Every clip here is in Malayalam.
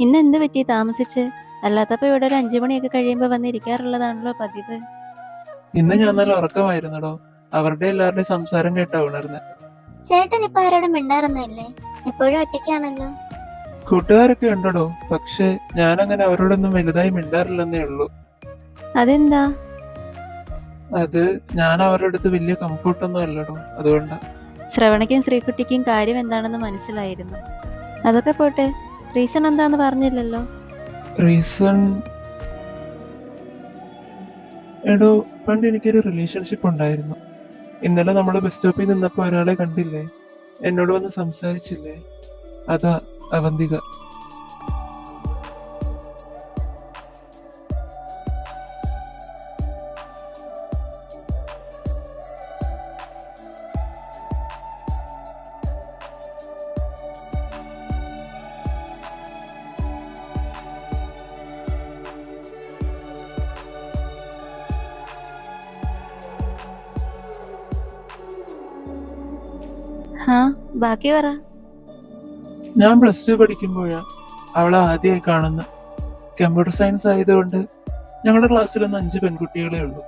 ഇന്ന് എന്ത് പറ്റി താമസിച്ച്? അല്ലാത്തപ്പോ ഇവിടെ ഒരു 5 മണിയൊക്കെ കഴിയുമ്പോ വന്നിരിക്കാറുള്ളതാണല്ലോ പതിവ്. ഇന്ന് ഞാൻ നല്ല ഉറക്കമായിരുന്നടോ. അവരുടെ എല്ലാവരുടെയും സംസാരം കേട്ടാ ഉണർന്നെ. ചേട്ടൻ ഇപ്പൊ ആരോടും മിണ്ടാറൊന്നുമില്ലേ? എപ്പോഴും ഒറ്റയ്ക്കാണല്ലോ. കൂട്ടുകാരൊക്കെ ഉണ്ടടോ, പക്ഷെ ഞാനങ്ങനെ അവരോടൊന്നും വലുതായി മിണ്ടാറില്ലെന്നേ ഉള്ളൂ. അതെന്താ? അത് ഞാൻ അവരുടെ അടുത്ത് വലിയ കംഫർട്ടൊന്നും അല്ലടോ, അതുകൊണ്ടാ. ശ്രവണയ്ക്കും ശ്രീകുട്ടിക്കും കാര്യം എന്താണെന്ന് മനസ്സിലായിരുന്നു. അതൊക്കെ പോട്ടെ, റീസൺ എന്താന്ന് പറഞ്ഞില്ലല്ലോ. റീസൺ എടോ, പണ്ട് എനിക്കൊരു റിലേഷൻഷിപ്പ് ഉണ്ടായിരുന്നു. ഇന്നലെ നമ്മൾ ബസ് സ്റ്റോപ്പിൽ നിന്നപ്പോ ഒരാളെ കണ്ടില്ലേ, എന്നോട് വന്ന് സംസാരിച്ചില്ലേ, അതാ അവന്തിക. ഹാ, ബാക്കി പറ. ഞാൻ പ്ലസ് 2 പഠിക്കുമ്പോഴാ അവളെ ആദ്യമായി കാണുന്ന. കമ്പ്യൂട്ടർ സയൻസ് ആയതുകൊണ്ട് ഞങ്ങളുടെ ക്ലാസ്സിലൊന്ന് 5 പെൺകുട്ടികളെ ഉള്ളൂ.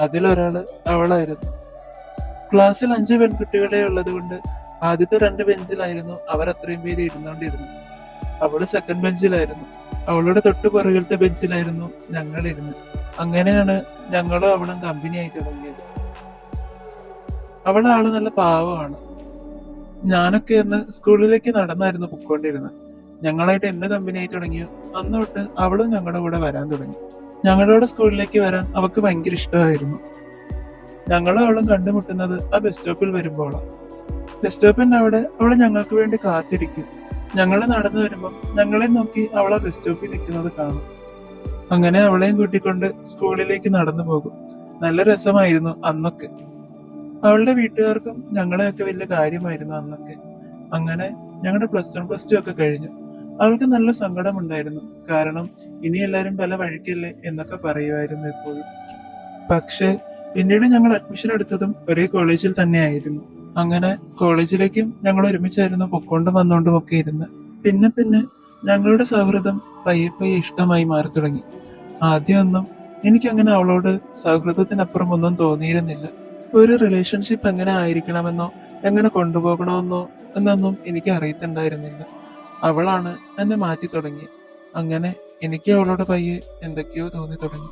അതിലൊരാള് അവളായിരുന്നു. ക്ലാസ്സിൽ 5 പെൺകുട്ടികളെ ഉള്ളത് കൊണ്ട് ആദ്യത്തെ 2 ബെഞ്ചിലായിരുന്നു അവർ അത്രയും പേര് ഇരുന്നോണ്ടിരുന്നു. അവള് സെക്കൻഡ് ബെഞ്ചിലായിരുന്നു. അവളുടെ തൊട്ട് പുറകിലത്തെ ബെഞ്ചിലായിരുന്നു ഞങ്ങൾ ഇരുന്ന്. അങ്ങനെയാണ് ഞങ്ങളും അവളും കമ്പനിയായി തുടങ്ങിയത്. അവളെ ആള് നല്ല പാവമാണ്. ഞാനൊക്കെ എന്ന് സ്കൂളിലേക്ക് നടന്നായിരുന്നു പൊക്കോണ്ടിരുന്നത്. ഞങ്ങളായിട്ട് എന്ന് കമ്പനിയായി തുടങ്ങിയോ അന്ന് തൊട്ട് അവളും ഞങ്ങളുടെ കൂടെ വരാൻ തുടങ്ങി. ഞങ്ങളുടെ സ്കൂളിലേക്ക് വരാൻ അവൾക്ക് ഭയങ്കര ഇഷ്ടമായിരുന്നു. ഞങ്ങളും അവളും കണ്ടുമുട്ടുന്നത് ആ ബസ് സ്റ്റോപ്പിൽ വരുമ്പോഴാണ്. ബസ് സ്റ്റോപ്പിന്റെ അവിടെ അവള് ഞങ്ങൾക്ക് വേണ്ടി കാത്തിരിക്കും. ഞങ്ങൾ നടന്നു വരുമ്പോൾ ഞങ്ങളെ നോക്കി അവൾ ആ ബസ് സ്റ്റോപ്പിൽ നിൽക്കുന്നത് കാണും. അങ്ങനെ അവളെയും കൂട്ടിക്കൊണ്ട് സ്കൂളിലേക്ക് നടന്നു പോകും. നല്ല രസമായിരുന്നു അന്നൊക്കെ. അവളുടെ വീട്ടുകാർക്കും ഞങ്ങളെയൊക്കെ വലിയ കാര്യമായിരുന്നു അന്നൊക്കെ. അങ്ങനെ ഞങ്ങളുടെ +1 +2 ഒക്കെ കഴിഞ്ഞു. അവൾക്ക് നല്ല സങ്കടമുണ്ടായിരുന്നു. കാരണം ഇനി എല്ലാരും പല വഴിക്കല്ലേ എന്നൊക്കെ പറയുമായിരുന്നു എപ്പോഴും. പക്ഷെ പിന്നീട് ഞങ്ങൾ അഡ്മിഷൻ എടുത്തതും ഒരേ കോളേജിൽ തന്നെയായിരുന്നു. അങ്ങനെ കോളേജിലേക്കും ഞങ്ങൾ ഒരുമിച്ചായിരുന്നു പൊക്കോണ്ടും വന്നോണ്ടും ഒക്കെ ഇരുന്ന്. പിന്നെ പിന്നെ ഞങ്ങളുടെ സൗഹൃദം പയ്യെ പയ്യെ ഇഷ്ടമായി മാറി തുടങ്ങി. ആദ്യമൊന്നും എനിക്കങ്ങനെ അവളോട് സൗഹൃദത്തിനപ്പുറം ഒന്നും തോന്നിയിരുന്നില്ല. ഒരു റിലേഷൻഷിപ്പ് എങ്ങനെ ആയിരിക്കണമെന്നോ എങ്ങനെ കൊണ്ടുപോകണമെന്നോ എന്നൊന്നും എനിക്ക് അറിയത്തുണ്ടായിരുന്നില്ല. അവളാണ് എന്നെ മാറ്റി തുടങ്ങി. അങ്ങനെ എനിക്ക് അവളോട് പയ്യെ എന്തൊക്കെയോ തോന്നി തുടങ്ങി.